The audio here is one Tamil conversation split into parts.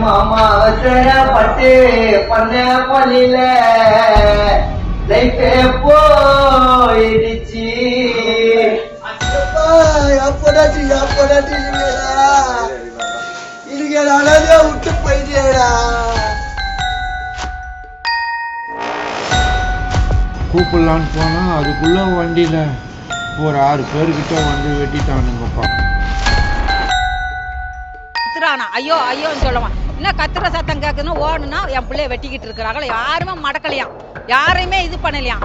மாமா அவசரப்பட்டு பண்ண பள்ளியில லைஃபே போயிடுச்சு. இதுக்கு அழகா விட்டு போயிட்டேடா. கூப்பிடலான்னு போனா அதுக்குள்ள வண்டியில ஒரு 6 பேர்கிட்ட வந்து வெட்டிட்டானுங்கப்பா. ஐயோ ஐயோன்னு சொல்லுவான். என்ன கத்துற சத்தம் கேட்குதுன்னு ஓடுனா என் பிள்ளைய வெட்டிக்கிட்டு இருக்கிறாங்களா, யாருமே மடக்கலையாம், யாரையுமே இது பண்ணலையாம்.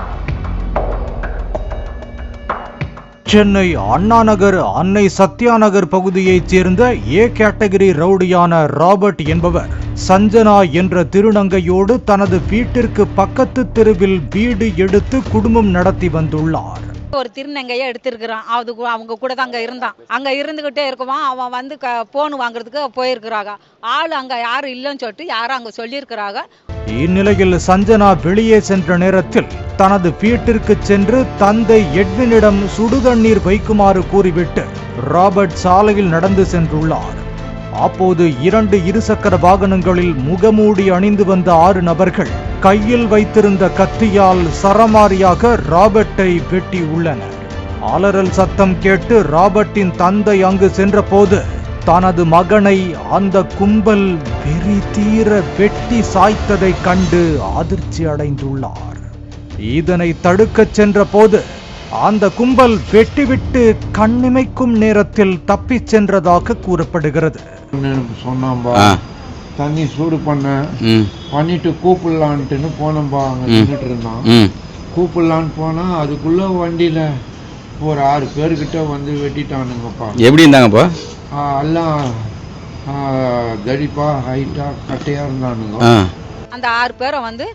சென்னை அண்ணா நகர் அன்னை சத்யா நகர் பகுதியைச் சேர்ந்த ஏ கேட்டகரி ரவுடியான ராபர்ட் என்பவர் சஞ்சனா என்ற திருநங்கையோடு தனது வீட்டிற்கு பக்கத்து தெருவில் வீடு எடுத்து குடும்பம் நடத்தி வந்துள்ளார். ஒரு திருநங்கையை எடுத்திருக்கிறான். அவங்க கூட தான் அங்க இருந்தான். அங்க இருந்துகிட்டே இருக்குவான். அவன் வந்து போன் வாங்குறதுக்கு போயிருக்கிறாங்க. ஆள் அங்க யாரும் இல்லைன்னு சொல்லிட்டு யாரும் அங்க சொல்லியிருக்கிறாங்க. இந்நிலையில் சஞ்சனா வெளியே சென்ற நேரத்தில் தனது வீட்டிற்கு சென்று தந்தை எட்வினிடம் சுடுதண்ணீர் வைக்குமாறு கூறிவிட்டு ராபர்ட் சாலையில் நடந்து சென்றுள்ளார். அப்போது 2 இருசக்கர வாகனங்களில் முகமூடி அணிந்து வந்த 6 நபர்கள் கையில் வைத்திருந்த கத்தியால் சரமாரியாக ராபர்ட்டை வெட்டி உள்ளனர். அலறல் சத்தம் கேட்டு ராபர்ட்டின் தந்தை அங்கு சென்றபோது தனது மகனை அந்த கும்பல் வெறி தீர வெட்டி சாய்த்ததை கண்டு அதிர்ச்சி அடைந்துள்ளார். இதனை தடுக்கச் சென்ற போது அந்த கும்பல் வெட்டிவிட்டு கண்ணிமைக்கும் நேரத்தில் தப்பிச் சென்றதாக கூறப்படுகிறது. சொன்னாம்பா, தண்ணி சூடு பண்ணிட்டு கூப்பிடலான்ட்டுன்னு போனோம்பா. அங்க நின்றுட்டு இருந்தான். கூப்பிடலான்னு போனா அதுக்குள்ள வண்டியில ஒரு 6 பேர்கிட்ட வந்து வெட்டிட்டானுங்கப்பா. எப்படி இருந்தாங்கப்பா? எல்லாம் தடிப்பா ஹைட்டா கட்டையா இருந்தானுங்க. அந்த 6 பேரும் வந்து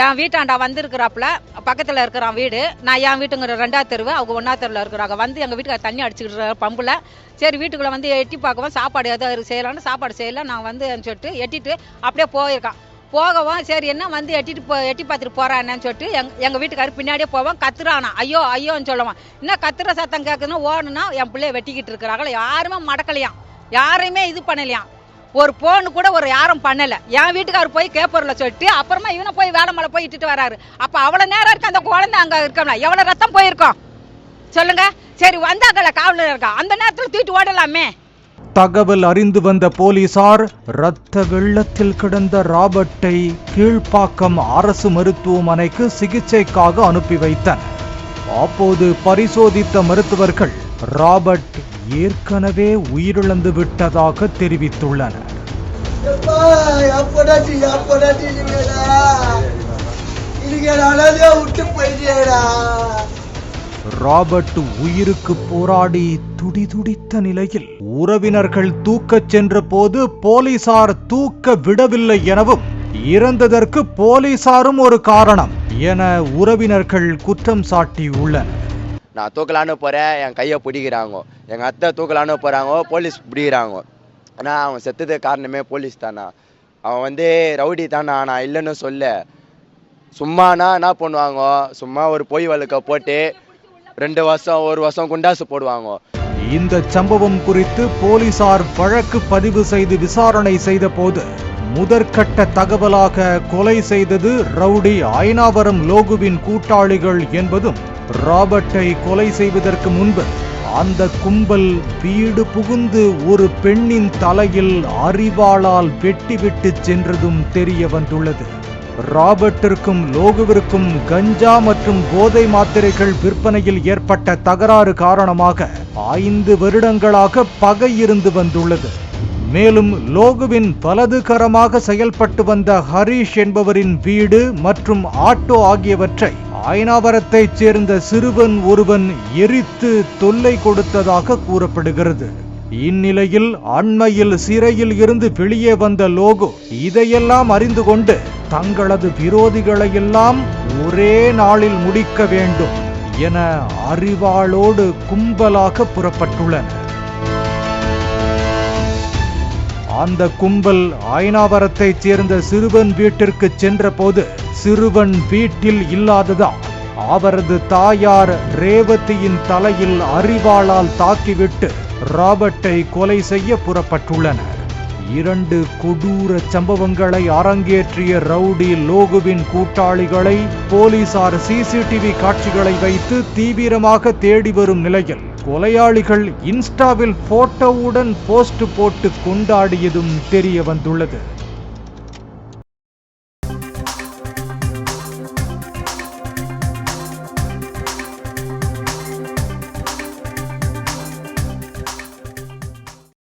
என் வீட்டாண்டா வந்து இருக்கிறாப்புல, பக்கத்துல இருக்கிறான் வீடு. நான் என் வீட்டுங்கிற 2ஆவது தெருவு, அவங்க 1ஆவது தெருவில் இருக்கிறாங்க. வந்து எங்க வீட்டுக்கு தண்ணி அடிச்சுக்கிட்டு பம்புல. சரி வீட்டுக்குள்ள வந்து எட்டி பார்க்கவும் சாப்பாடு எதாவது செய்யலான்னு சாப்பாடு செய்யல. நான் வந்து சொல்லிட்டு எட்டிட்டு அப்படியே போயிருக்கான். போகவும் சரி என்ன வந்து எட்டி பார்த்துட்டு போறான்னு சொல்லிட்டு எங்க வீட்டுக்காரர் பின்னாடியே போவான். கத்துறானா ஐயோ ஐயோன்னு சொல்லுவான். என்ன கத்துற சத்தம் கேட்குதுன்னு ஓடுனா என் பிள்ளைய வெட்டிக்கிட்டு இருக்கிறாங்களா, யாருமே மடக்கலையாம், யாரையுமே இது பண்ணலையாம். ஒரு போன் கூட ஒரு யாரும் பண்ணல. என் வீட்டுக்காரர் போய் கேப்பூர்ல சொல்லிட்டு அப்புறமா இவனை போய் வேலை மேல போய் இட்டுட்டு வராரு. அப்ப அவ்வளவு நேரம் இருக்கு அந்த குழந்தை அங்க இருக்கா, எவ்வளவு ரத்தம் போயிருக்கோம் சொல்லுங்க. சரி வந்தாங்கல்ல காவலர் இருக்கா, அந்த நேரத்தில் தூக்கிட்டு ஓடலாமே. தகவல் அறிந்து வந்த போலீசார் இரத்த வெள்ளத்தில் கிடந்த ராபர்ட்டை கீழ்ப்பாக்கம் அரசு மருத்துவமனைக்கு சிகிச்சைக்காக அனுப்பி வைத்தனர். அப்போது பரிசோதித்த மருத்துவர்கள் ராபர்ட் ஏற்கனவே உயிரிழந்து விட்டதாக தெரிவித்துள்ளனர். ராபர்ட் உயிருக்கு போராடி துடிதுடித்த நிலையில் உறவினர்கள் தூக்கச் சென்ற போது போலீசார் தூக்க விடவில்லை எனவும் இறந்ததற்கு போலீசாரும் ஒரு காரணம் என உறவினர்கள் குற்றம் சாட்டியுள்ளனர். நான் தூக்கலான்னு போறேன், என் கையை பிடிக்கிறாங்க. எங்க அத்தை தூக்கலான்னு போறாங்க, போலீஸ் பிடிக்கிறாங்க. ஆனா அவன் செத்ததுக்கு காரணமே போலீஸ் தானா. அவன் வந்து ரவுடி தானா, நான் இல்லைன்னு சொல்ல. சும்மானா என்ன பண்ணுவாங்க, சும்மா ஒரு பொய் வழக்க போட்டு 2 வருஷம் 1 வருஷம் குண்டாசு போடுவாங்க. இந்த சம்பவம் குறித்து போலீசார் வழக்கு பதிவு செய்து விசாரணை செய்த போது முதற்கட்ட தகவலாக கொலை செய்தது ரவுடி ஐனாவரம் லோகுவின் கூட்டாளிகள் என்பதும், ராபர்ட்டை கொலை செய்வதற்கு முன்பு அந்த கும்பல் வீடு புகுந்து ஒரு பெண்ணின் தலையில் அரிவாளால் வெட்டிவிட்டு சென்றதும் தெரிய வந்துள்ளது. ராபர்ட்டிற்கும் லோகுவிற்கும் கஞ்சா மற்றும் போதை மாத்திரைகள் விற்பனையில் ஏற்பட்ட தகராறு காரணமாக 5 வருடங்களாக பகை இருந்து வந்துள்ளது. மேலும் லோகுவின் வலதுகரமாக செயல்பட்டு வந்த ஹரீஷ் என்பவரின் வீடு மற்றும் ஆட்டோ ஆகியவற்றை ஐனாவரத்தைச் சேர்ந்த சிறுவன் ஒருவன் எரித்து தொல்லை கொடுத்ததாக கூறப்படுகிறது. இந்நிலையில் அண்மையில் சிறையில் இருந்து வெளியே வந்த லோகு இதையெல்லாம் அறிந்து கொண்டு தங்களது விரோதிகளையெல்லாம் ஒரே நாளில் முடிக்க வேண்டும் என அறிவாளோடு கும்பலாக புறப்பட்டுள்ளனர். அந்த கும்பல் ஐனாவரத்தைச் சேர்ந்த சிறுவன் வீட்டிற்கு சென்ற போது சிறுவன் வீட்டில் இல்லாததால் அவரது தாயார் ரேவதியின் தலையில் அரிவாளால் தாக்கிவிட்டு ராபர்ட்டை கொலை செய்ய புறப்பட்டுள்ளனர். 2 கொடூர சம்பவங்களை அரங்கேற்றிய ரவுடி லோகுவின் கூட்டாளிகளை போலீசார் சிசிடிவி காட்சிகளை வைத்து தீவிரமாக தேடி வரும் நிலையில் கொலையாளிகள் இன்ஸ்டாவில் போட்டோவுடன் போஸ்ட் போட்டு கொண்டாடியதும் தெரிய வந்துள்ளது.